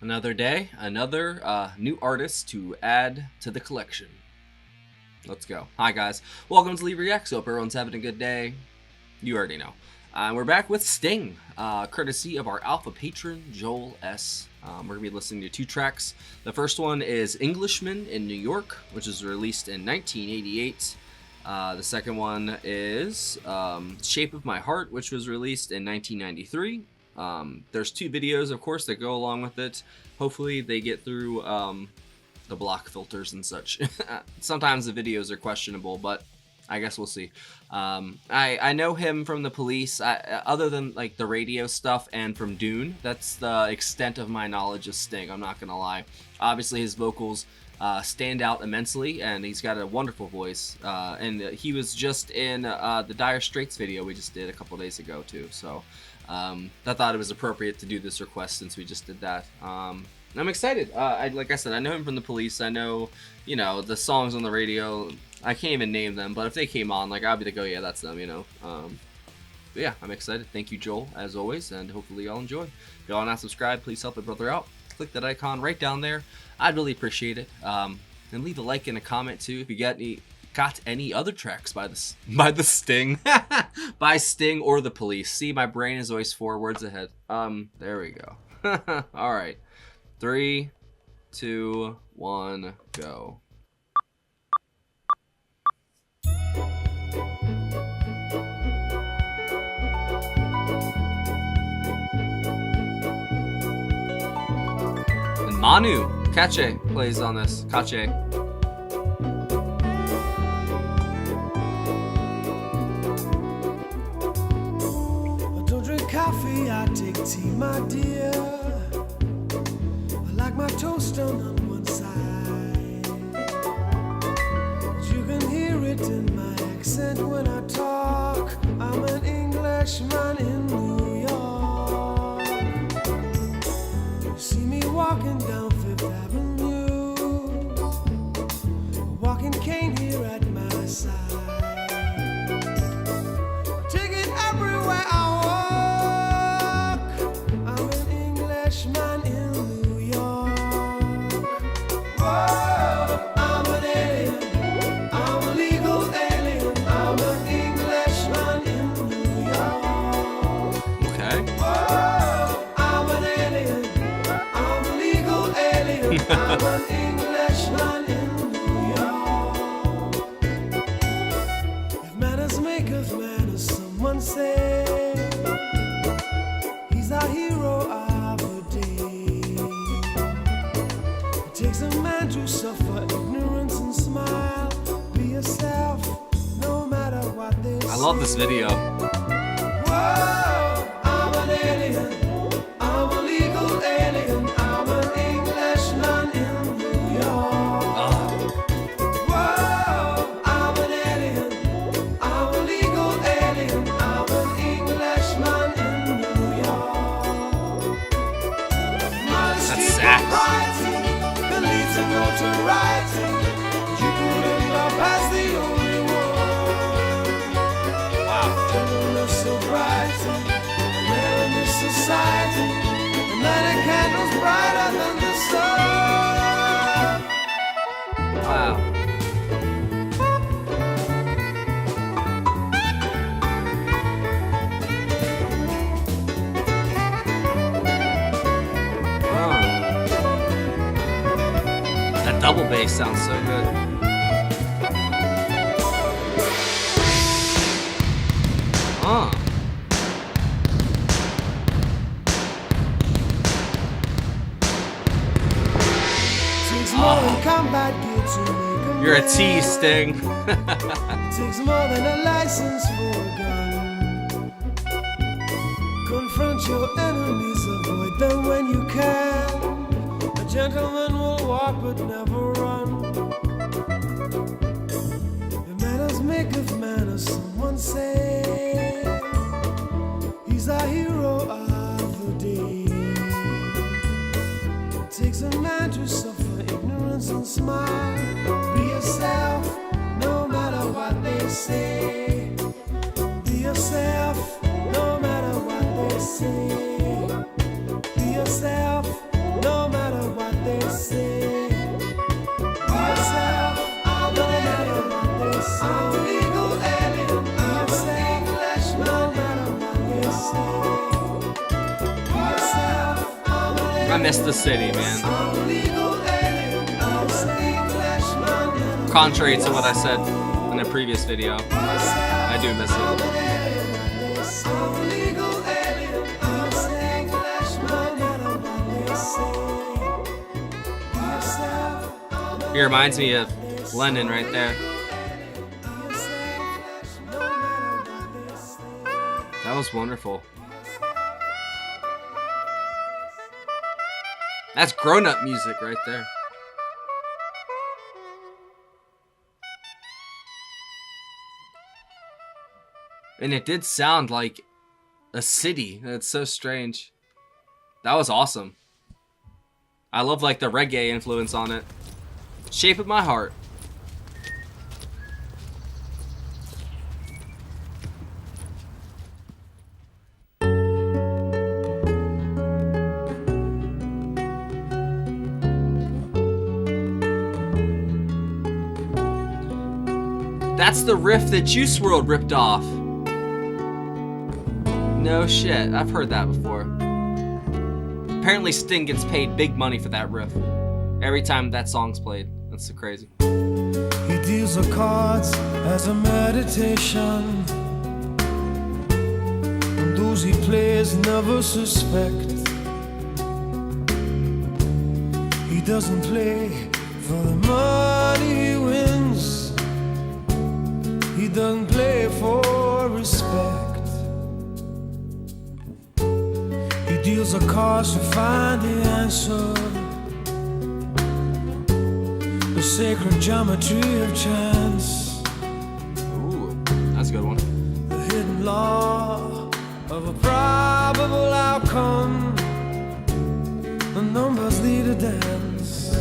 Another day, another new artist to add to the collection. Let's go. Hi guys, welcome to Leave Reacts. Hope everyone's having a good day. You already know. We're back with Sting, courtesy of our alpha patron, Joel S. We're going to be listening to two tracks. The first one is Englishman in New York, which was released in 1988. The second one is Shape of My Heart, which was released in 1993. There's two videos, of course, that go along with it. Hopefully they get through the block filters and such. Sometimes the videos are questionable, but I guess we'll see. I know him from the Police, other than like the radio stuff and from Dune. That's the extent of my knowledge of Sting, I'm not gonna lie. Obviously his vocals stand out immensely, and he's got a wonderful voice. And he was just in the Dire Straits video we just did a couple days ago too. So I thought it was appropriate to do this request since we just did that. I'm excited. Like I said, I know him from the Police. I know, you know, the songs on the radio. I can't even name them, but if they came on, like, I'd be like, oh yeah, that's them, you know. But yeah, I'm excited. Thank you, Joel, as always, and hopefully y'all enjoy. If y'all are not subscribed, please help a brother out. Click that icon right down there. I'd really appreciate it. And leave a like and a comment too if you got any other tracks by the Sting, by Sting or the Police. See, my brain is always 4 words ahead. There we go. All right, 3, 2, 1, go. And Manu Katché plays on this. Katché. Coffee, I take tea, my dear. I like my toast done on one side. But you can hear it in my accent when I talk. I'm an Englishman in New York. You see me walking down Fifth Avenue, a walking cane here at my side. Take it everywhere I man in New York. Whoa, I'm an alien, I'm a legal alien, I'm an Englishman in New York. Okay. Whoa, I'm an alien, I'm a legal alien, I'm an Englishman in New York. If manners make of manners, someone say, he's our hero. Takes a man to suffer ignorance and smile. Be yourself, no matter what they say. I love this video. Whoa, I'm an alien, I'm a legal alien, I'm an Englishman in New York. Whoa, I'm an alien, I'm a legal alien, I'm an Englishman in New York. That's sax. Notoriety, you couldn't love past the only one. Wow. Gentleness, sobriety, man in this society, and light a candles brighter than the sun. Wow. Double bass sounds so good. You're a T, Sting. Takes more than a license for a gun. Confront your enemies, avoid them when you can. A gentleman will walk but never run. The manners make of manners, someone say. He's our hero of the day. It takes a man to suffer ignorance and smile. Be yourself, no matter what they say. Be yourself, no matter what they say. Be yourself, no matter I miss the city, man. Contrary to what I said in a previous video, I do miss it. He reminds me of Lennon right there. That was wonderful. That's grown-up music right there. And it did sound like a city. That's so strange. That was awesome. I love like the reggae influence on it. Shape of My Heart. That's the riff that Juice WRLD ripped off. No shit, I've heard that before. Apparently Sting gets paid big money for that riff every time that song's played. That's so crazy. He deals the cards as a meditation, and those he plays never suspect. He doesn't play for the money he wins. He doesn't play for respect. He deals the cards to find the answer, the sacred geometry of chance. Ooh, that's a good one. The hidden law of a probable outcome. The numbers lead a dance.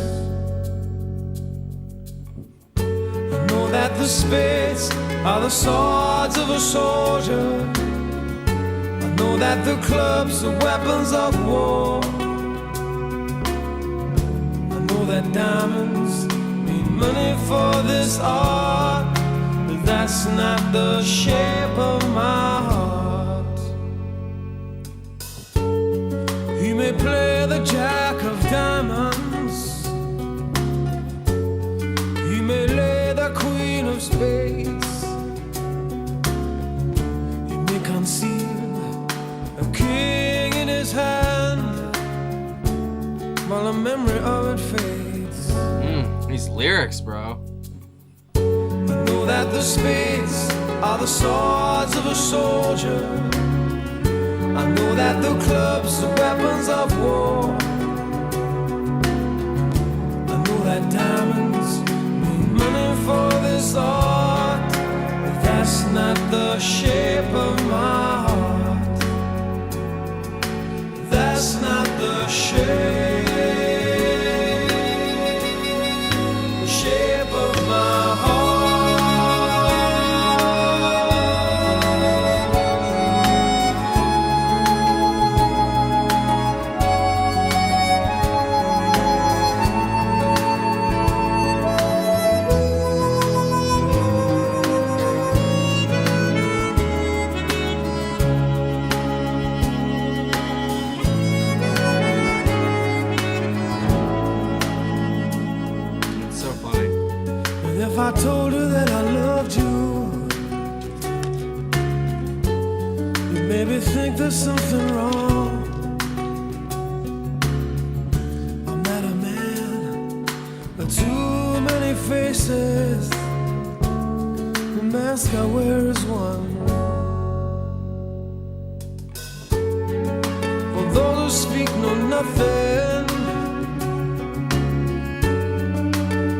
I know that the spades are the swords of a soldier. I know that the clubs are weapons of war. I know that diamonds mean money for this art, but that's not the shape of my heart. He may play the jack of diamonds, he may lay the queen of spades, he may conceal a king in his hand while the memory of it fades. These lyrics, bro. I know that the spades are the swords of a soldier. I know that the clubs are weapons of war. I know that diamonds mean money for this art, but that's not the shape of my heart. That's not the shape of my heart. If I told her that I loved you, you maybe think there's something wrong. I'm not a man with too many faces. The mask I wear is one. For those who speak know nothing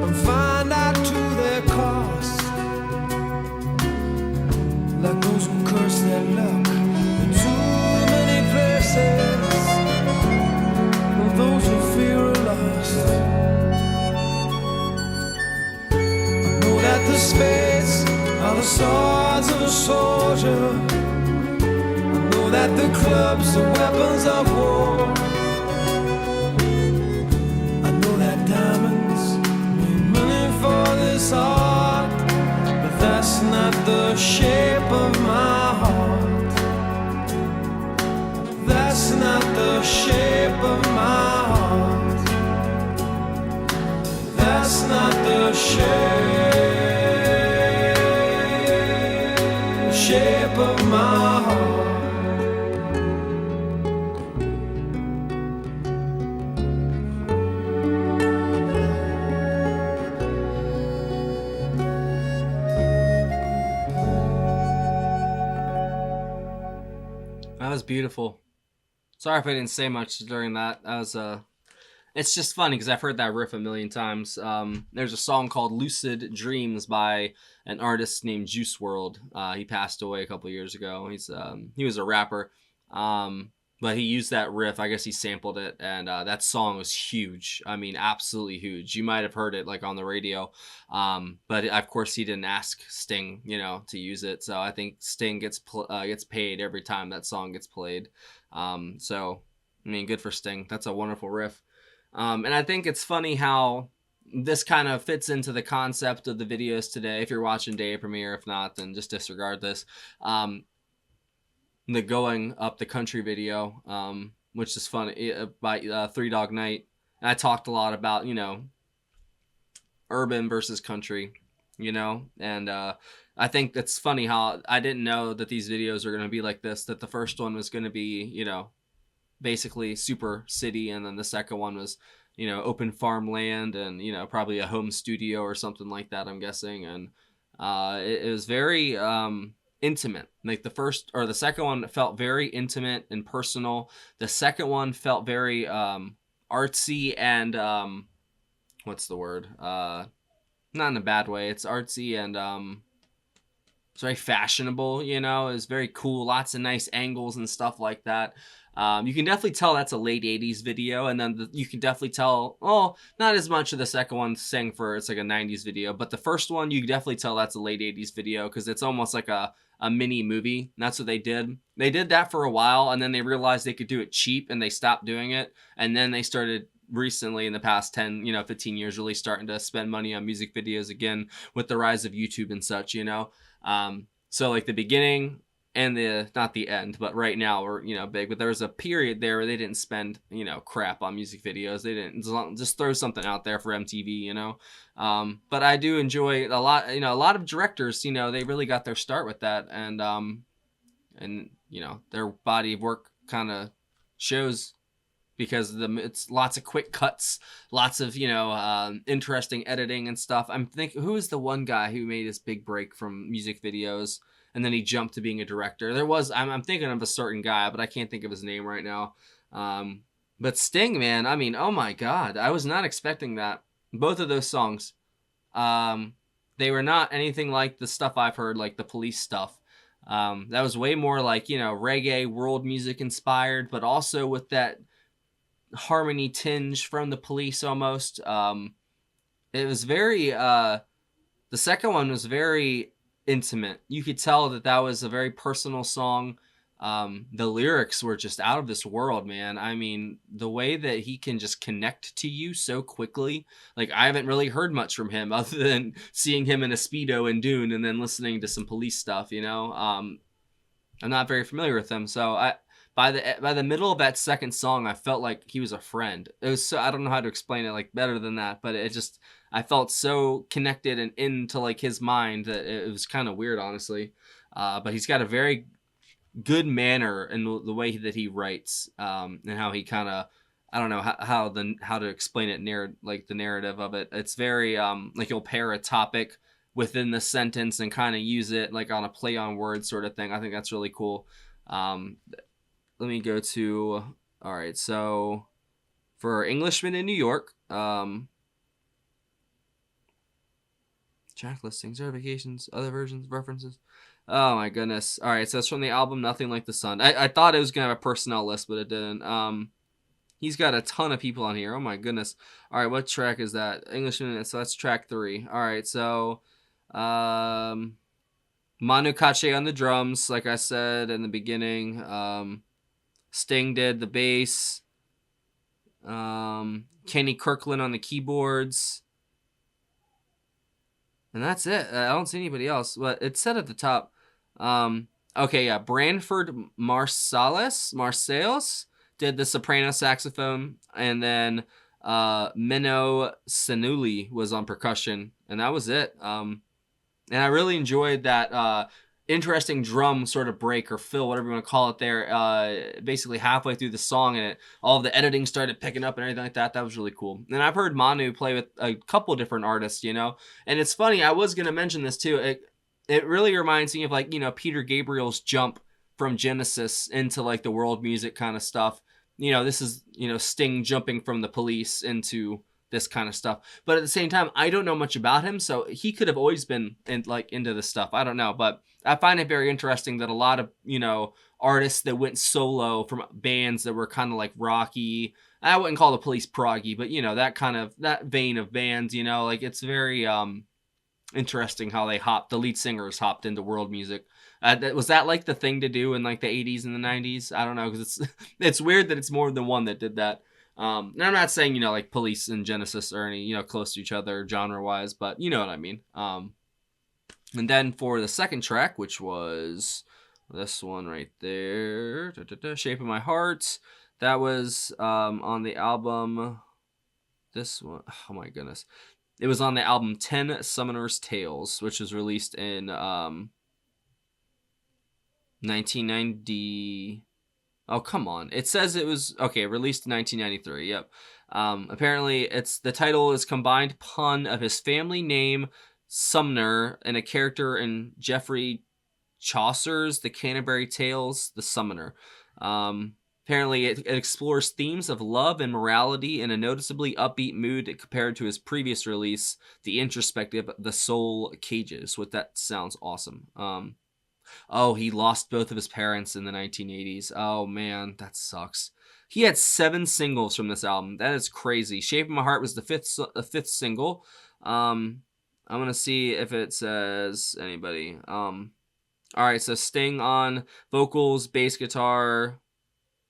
and find out to their cost, like those who curse their luck in too many places, or those who fear are lost. I know that the spades are the swords of a soldier. I know that the clubs are weapons of war. I know that diamonds mean money for this art, but that's not the shape of my heart. That's not the shape of my heart. shape of my heart. That was beautiful. Sorry if I didn't say much during that. That was it's just funny because I've heard that riff a million times. There's a song called "Lucid Dreams" by an artist named Juice World. He passed away a couple years ago. He was a rapper, but he used that riff. I guess he sampled it, and that song was huge. I mean, absolutely huge. You might have heard it like on the radio, but of course he didn't ask Sting, to use it. So I think Sting gets paid every time that song gets played. So I mean, good for Sting. That's a wonderful riff. And I think it's funny how this kind of fits into the concept of the videos today. If you're watching Day of Premiere, if not, then just disregard this. The Going Up the Country video, which is funny, by Three Dog Night. And I talked a lot about, urban versus country, and I think it's funny how I didn't know that these videos are going to be like this, that the first one was going to be, basically super city, and then the second one was open farmland and probably a home studio or something like that, I'm guessing. And it was very intimate. Like the second one felt very intimate and personal. The second one felt very artsy and what's the word, not in a bad way, it's artsy and it's very fashionable, it's very cool, lots of nice angles and stuff like that. You can definitely tell that's a late 80s video, and then you can definitely tell, not as much of the second one saying it's like a 90s video, but the first one, you can definitely tell that's a late 80s video, because it's almost like a mini movie, and that's what they did. They did that for a while, and then they realized they could do it cheap, and they stopped doing it, and then they started recently in the past 10, 15 years, really starting to spend money on music videos again with the rise of YouTube and such, so like the beginning and not the end, but right now we're, big, but there was a period there where they didn't spend, crap on music videos. They didn't just throw something out there for MTV, but I do enjoy a lot, a lot of directors, they really got their start with that. And their body of work kind of shows, because it's lots of quick cuts, lots of interesting editing and stuff. I'm thinking, who is the one guy who made his big break from music videos and then he jumped to being a director? I'm thinking of a certain guy, but I can't think of his name right now. But Sting, man, I mean, oh my God, I was not expecting that. Both of those songs, they were not anything like the stuff I've heard, like the Police stuff. That was way more like reggae, world music inspired, but also with that harmony tinge from the Police almost. It was very the second one was very intimate. You could tell that was a very personal song. The lyrics were just out of this world, man. I mean, the way that he can just connect to you so quickly. Like, I haven't really heard much from him other than seeing him in a Speedo in Dune and then listening to some Police stuff, I'm not very familiar with him, so by the middle of that second song, I felt like he was a friend. It was so, I don't know how to explain it like better than that, but I felt so connected and into like his mind that it was kind of weird, honestly. But he's got a very good manner in the way that he writes, and how he kind of, I don't know how to explain it, like the narrative of it. It's very like he'll pair a topic within the sentence and kind of use it like on a play on words sort of thing. I think that's really cool. Let me go to, all right, so for Englishman in New York, track listings, verifications, other versions, references. Oh my goodness. All right, so it's from the album Nothing Like the Sun. I thought it was going to have a personnel list, but it didn't. He's got a ton of people on here. Oh my goodness. All right, what track is that? Englishman, so that's track 3. All right, so Manu Katché on the drums, like I said in the beginning. Sting did the bass. Kenny Kirkland on the keyboards. And that's it. I don't see anybody else. But it said at the top. Okay, yeah. Branford Marsalis did the soprano saxophone. And then Menno Sanuli was on percussion, and that was it. And I really enjoyed that interesting drum sort of break or fill, whatever you want to call it there, basically halfway through the song, and all of the editing started picking up and everything like that. That was really cool. And I've heard Manu play with a couple different artists, you know, and it's funny, I was going to mention this too. It really reminds me of, like, you know, Peter Gabriel's jump from Genesis into like the world music kind of stuff. You know, this is, you know, Sting jumping from the Police into this kind of stuff. But at the same time, I don't know much about him, so he could have always been into this stuff. I don't know, but I find it very interesting that a lot of, you know, artists that went solo from bands that were kind of like rocky, I wouldn't call the Police proggy, but, you know, that vein of bands, you know, like, it's very interesting how the lead singers hopped into world music. Was that like the thing to do in like the 80s and the 90s? I don't know, because it's weird that it's more than one that did that. And I'm not saying, you know, like Police and Genesis are any, you know, close to each other genre wise, but you know what I mean. And then for the second track, which was this one right there, Shape of My Heart, that was on the album, this one, oh my goodness. It was on the album 10 Summoner's Tales, which was released in 1990. Oh, come on. It says it was, okay, released in 1993. Yep. Apparently, the title is combined pun of his family name, Sumner, and a character in Geoffrey Chaucer's The Canterbury Tales, The Summoner. Apparently, it explores themes of love and morality in a noticeably upbeat mood compared to his previous release, the introspective The Soul Cages. What that sounds awesome. Oh, he lost both of his parents in the 1980s. Oh, man, that sucks. He had 7 singles from this album. That is crazy. Shape of My Heart was the fifth single. I'm going to see if it says anybody. All right, so Sting on vocals, bass guitar,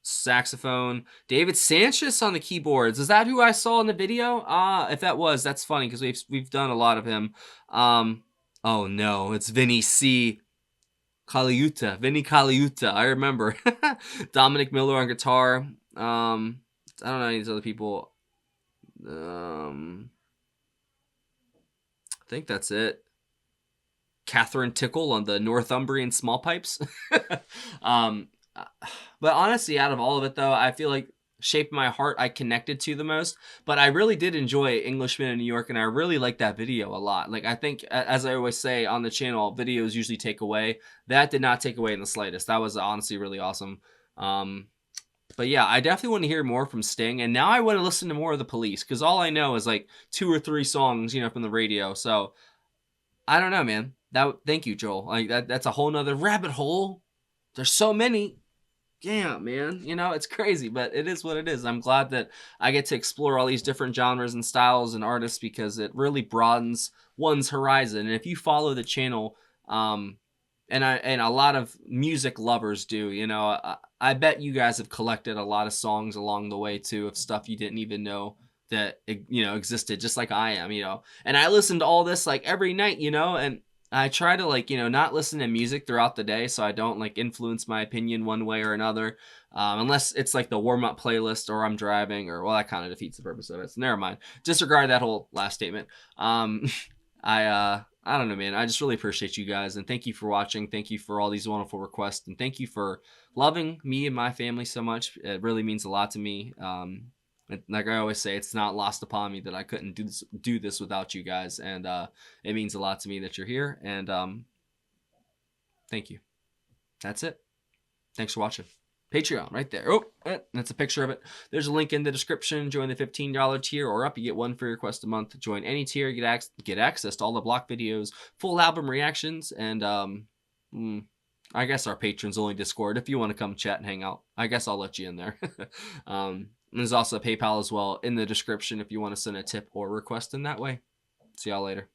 saxophone. David Sanchez on the keyboards. Is that who I saw in the video? If that was, that's funny because we've done a lot of him. Oh, no, it's Vinny C. Vinny Caliuta, I remember. Dominic Miller on guitar. I don't know any of these other people. I think that's it. Catherine Tickle on the Northumbrian small pipes. But honestly, out of all of it, though, I feel like Shape of My Heart I connected to the most, but I really did enjoy Englishman in New York, and I really liked that video a lot. Like, I think, as I always say on the channel, videos usually take away. That did not take away in the slightest. That was honestly really awesome. But yeah, I definitely want to hear more from Sting, and now I want to listen to more of the Police, because all I know is like 2 or 3 songs, you know, from the radio. So I don't know, man. Thank you, Joel. Like, that's a whole nother rabbit hole. There's so many. Yeah, man, you know, it's crazy, but it is what it is. I'm glad that I get to explore all these different genres and styles and artists, because it really broadens one's horizon. And if you follow the channel, and a lot of music lovers do, you know, I bet you guys have collected a lot of songs along the way too, of stuff you didn't even know that, you know, existed, just like I am, you know. And I listen to all this like every night, you know, and I try to, like, you know, not listen to music throughout the day, so I don't like influence my opinion one way or another, unless it's like the warm-up playlist or I'm driving, or, well, that kind of defeats the purpose of it, so never mind. Disregard that whole last statement. I don't know, man. I just really appreciate you guys, and thank you for watching. Thank you for all these wonderful requests, and thank you for loving me and my family so much. It really means a lot to me. Like I always say, it's not lost upon me that I couldn't do this without you guys, and it means a lot to me that you're here, and thank you. That's it. Thanks for watching. Patreon, right there. Oh, that's a picture of it. There's a link in the description. Join the $15 tier or up. You get 1 free request a month. Join any tier. Get access to all the block videos, full album reactions, and I guess our patrons only Discord. If you want to come chat and hang out, I guess I'll let you in there. There's also PayPal as well in the description if you want to send a tip or request in that way. See y'all later.